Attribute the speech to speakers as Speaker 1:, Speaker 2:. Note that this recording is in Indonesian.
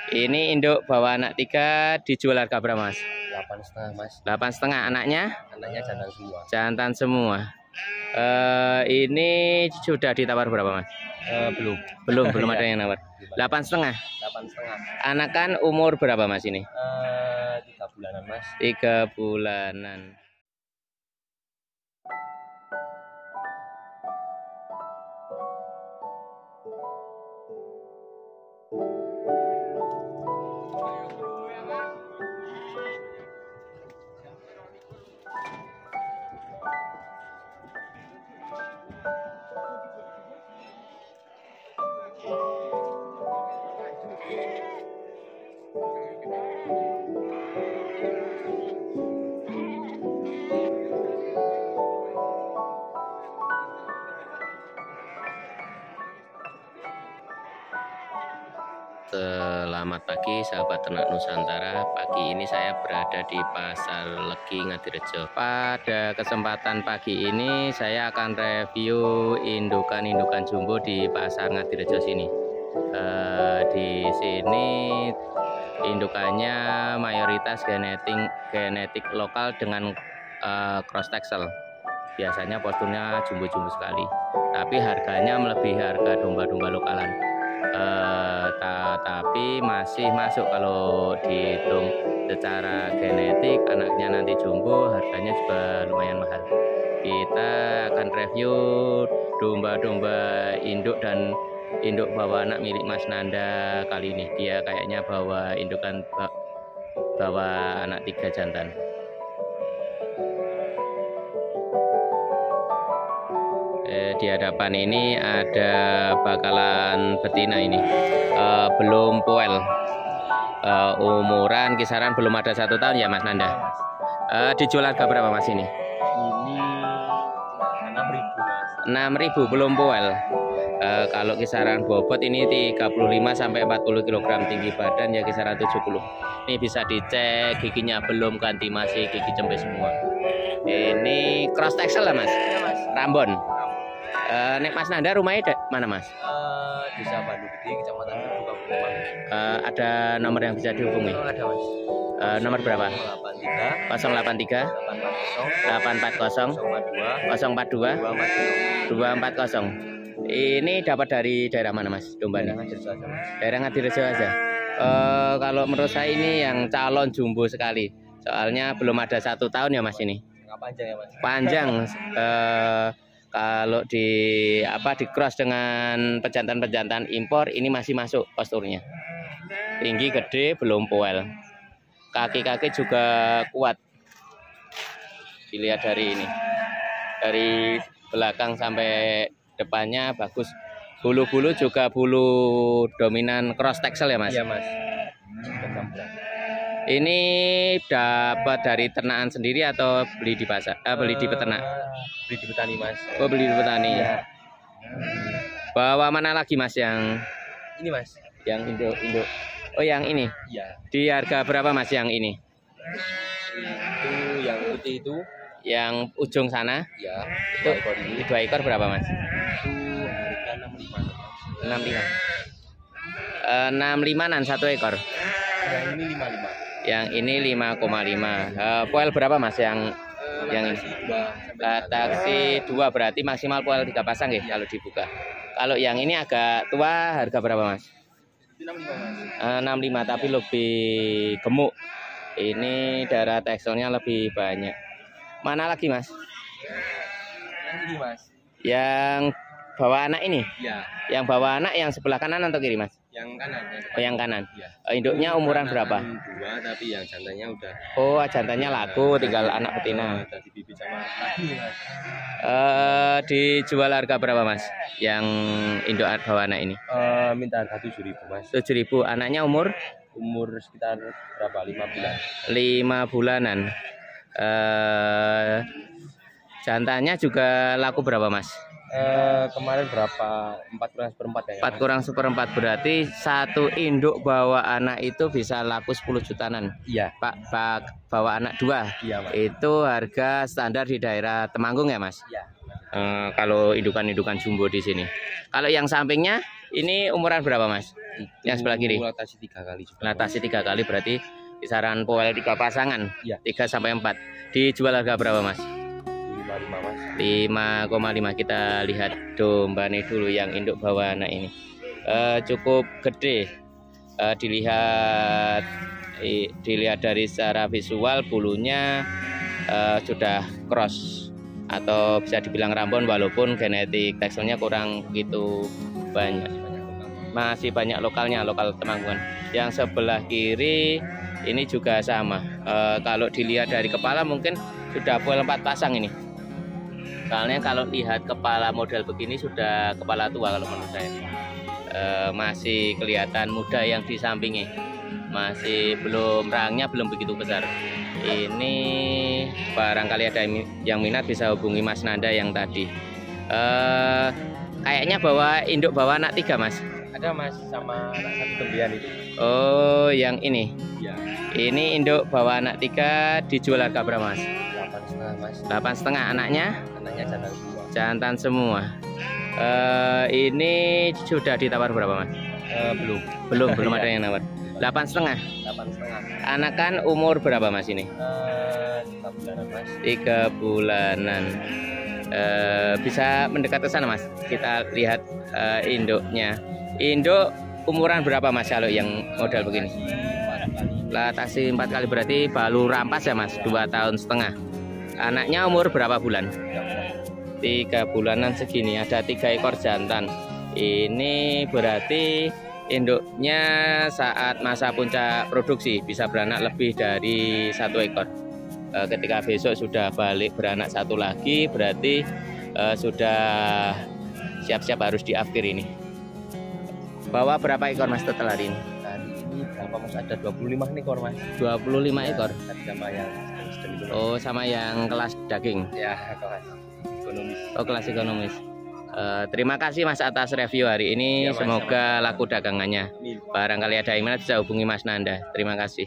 Speaker 1: Ini induk bawa anak 3 dijual harga berapa Mas?
Speaker 2: 8,5 Mas.
Speaker 1: 8,5. Anaknya?
Speaker 2: Anaknya jantan semua.
Speaker 1: Jantan semua. Ini sudah ditawar berapa Mas? Belum ada yang nawar. 8,5.
Speaker 2: 8,5.
Speaker 1: Anak kan umur berapa Mas ini?
Speaker 2: 3 bulanan Mas.
Speaker 1: 3 bulanan. Selamat pagi sahabat ternak Nusantara. Pagi ini saya berada di Pasar Legi Ngadirejo. Pada kesempatan pagi ini saya akan review indukan-indukan jumbo di Pasar Ngadirejo sini. Di sini indukannya mayoritas genetik lokal dengan cross texel. Biasanya posturnya jumbo-jumbo sekali, tapi harganya melebihi harga domba-domba lokalan. Tapi masih masuk kalau dihitung secara genetik. Anaknya nanti jumbo, harganya juga lumayan mahal. Kita akan review domba-domba induk dan induk bawa anak milik Mas Nanda kali ini. Dia kayaknya bawa indukan bawa anak 3 jantan. Di hadapan ini ada bakalan betina ini, belum poel, umuran kisaran belum ada 1 tahun ya Mas Nanda. Dijual harga berapa Mas ini?
Speaker 2: Ini 6.000 Mas.
Speaker 1: 6.000 belum poel. Kalau kisaran bobot ini 35 sampai 40 kg, tinggi badan ya kisaran 70. Ini bisa dicek giginya belum ganti, masih gigi cembe semua. Ini cross texel lah Mas.
Speaker 2: Ya, Mas.
Speaker 1: Rambon. Nek Mas Nanda rumahnya mana Mas?
Speaker 2: Desa Bandu Gede, Kecamatan Buka Buluman.
Speaker 1: Ada nomor yang bisa dihubungi?
Speaker 2: Ada Mas.
Speaker 1: Nomor berapa?
Speaker 2: 083
Speaker 1: 840 042 240. Ini dapat dari daerah mana Mas dombanya? Daerah Ngadirejo aja. Kalau menurut saya ini yang calon jumbo sekali. Soalnya belum ada 1 tahun ya Mas ini.
Speaker 2: Panjang ya Mas.
Speaker 1: Panjang. Kalau di cross dengan pejantan-pejantan impor, ini masih masuk posturnya. Tinggi, gede, belum poel. Kaki-kaki juga kuat. Dilihat dari ini. Dari belakang sampai depannya bagus. Bulu-bulu juga bulu dominan cross texel ya Mas?
Speaker 2: Iya Mas.
Speaker 1: Ini dapat dari ternakan sendiri atau beli di pasar? Beli di peternak?
Speaker 2: Beli di petani Mas.
Speaker 1: Oh, beli di petani. Ya. Bawa mana lagi Mas yang
Speaker 2: ini Mas?
Speaker 1: Yang induk. Oh, yang ini?
Speaker 2: Iya.
Speaker 1: Di harga berapa Mas yang ini?
Speaker 2: Itu yang putih itu.
Speaker 1: Yang ujung sana?
Speaker 2: Ya.
Speaker 1: Itu 2 ekor berapa Mas?
Speaker 2: Itu harga 65.
Speaker 1: 65. 65-an 1 ekor.
Speaker 2: Yang ini 55.
Speaker 1: Yang ini 5,5. Poel berapa Mas yang ini? Taksi 2 berarti maksimal poel 3 pasang ya kalau dibuka. Kalau yang ini agak tua, harga berapa Mas?
Speaker 2: 65 Mas.
Speaker 1: 65 tapi lebih gemuk. Ini darah teksturnya lebih banyak. Mana lagi Mas?
Speaker 2: Yang ini Mas.
Speaker 1: Yang bawa anak ini?
Speaker 2: Iya.
Speaker 1: Yang bawa anak yang sebelah kanan atau kiri Mas?
Speaker 2: Yang kanan.
Speaker 1: Oh, yang kanan.
Speaker 2: Ya.
Speaker 1: Induknya umuran berapa?
Speaker 2: 2, tapi yang jantannya udah.
Speaker 1: Oh, jantannya laku, tinggal anak betina.
Speaker 2: Tadi bibit sama tadi Mas.
Speaker 1: Dijual harga berapa Mas? Yang induk bawa anak ini?
Speaker 2: Minta harga 7.000 Mas.
Speaker 1: 7.000. Anaknya umur
Speaker 2: Sekitar berapa? 5 bulan.
Speaker 1: 5 bulanan. Jantannya juga laku berapa Mas?
Speaker 2: Kemarin berapa? 4/4 ya?
Speaker 1: 4/4 berarti 1 induk bawa anak itu bisa laku 10 jutaan.
Speaker 2: Iya.
Speaker 1: Pak bawa anak 2.
Speaker 2: Iya Mas.
Speaker 1: Itu harga standar di daerah Temanggung ya Mas?
Speaker 2: Iya.
Speaker 1: Kalau indukan-indukan jumbo di sini. Kalau yang sampingnya ini umuran berapa Mas? Yang sebelah kiri.
Speaker 2: Latasi 3 kali juga.
Speaker 1: Latasi 3 kali berarti kisaran poel 3 pasangan.
Speaker 2: Iya.
Speaker 1: 3 sampai 4. Dijual harga berapa Mas?
Speaker 2: 5,5 Mas.
Speaker 1: 5,5. Kita lihat domba ini dulu yang induk bawana ini. Cukup gede. Dilihat dari secara visual bulunya sudah cross atau bisa dibilang rambon, walaupun genetik teksturnya kurang begitu banyak. Masih banyak lokalnya, lokal Temanggungan. Yang sebelah kiri ini juga sama. Kalau dilihat dari kepala mungkin sudah full 4 pasang ini. Soalnya kalau lihat kepala model begini sudah kepala tua kalau menurut saya. Masih kelihatan muda yang di sampingnya. Masih belum, rangnya belum begitu besar. Ini barangkali ada yang minat bisa hubungi Mas Nanda yang tadi. Kayaknya induk bawa anak 3 Mas.
Speaker 2: Ada Mas, sama anak 1 tembian itu.
Speaker 1: Oh, yang ini.
Speaker 2: Iya.
Speaker 1: Ini induk bawa anak 3 dijual harga berapa Mas?
Speaker 2: 8,5 Mas.
Speaker 1: 8,5. Anaknya?
Speaker 2: Anaknya jantan semua.
Speaker 1: Jantan semua. Ini sudah ditawar berapa Mas? Belum ada yang nawar. 8,5.
Speaker 2: 8,5.
Speaker 1: Anakan umur berapa Mas ini?
Speaker 2: 3 bulanan Mas.
Speaker 1: 3 bulanan. Bisa mendekat ke sana Mas. Kita lihat induknya. Induk umuran berapa Mas kalau yang model begini?
Speaker 2: 4 kali.
Speaker 1: Latasi 4 kali berarti baru rampas ya Mas, 2,5 tahun. Anaknya umur berapa bulan? 3 bulanan segini. Ada 3 ekor jantan. Ini berarti induknya saat masa puncak produksi bisa beranak lebih dari 1 ekor. Ketika besok sudah balik beranak 1 lagi, berarti sudah siap-siap harus diakhir ini. Bawa berapa ekor Mas total hari ini?
Speaker 2: Hari ini berapa Mas? Ada 25 ekor Mas.
Speaker 1: 25 ekor.
Speaker 2: Sama yang sedang itu.
Speaker 1: Oh, sama yang kelas daging.
Speaker 2: Ya, kelas ekonomis.
Speaker 1: Oh, kelas ekonomis. Terima kasih Mas atas review hari ini.
Speaker 2: Ya, Mas,
Speaker 1: semoga laku dagangannya.
Speaker 2: Amin.
Speaker 1: Barangkali ada yang minat bisa hubungi Mas Nanda. Terima kasih.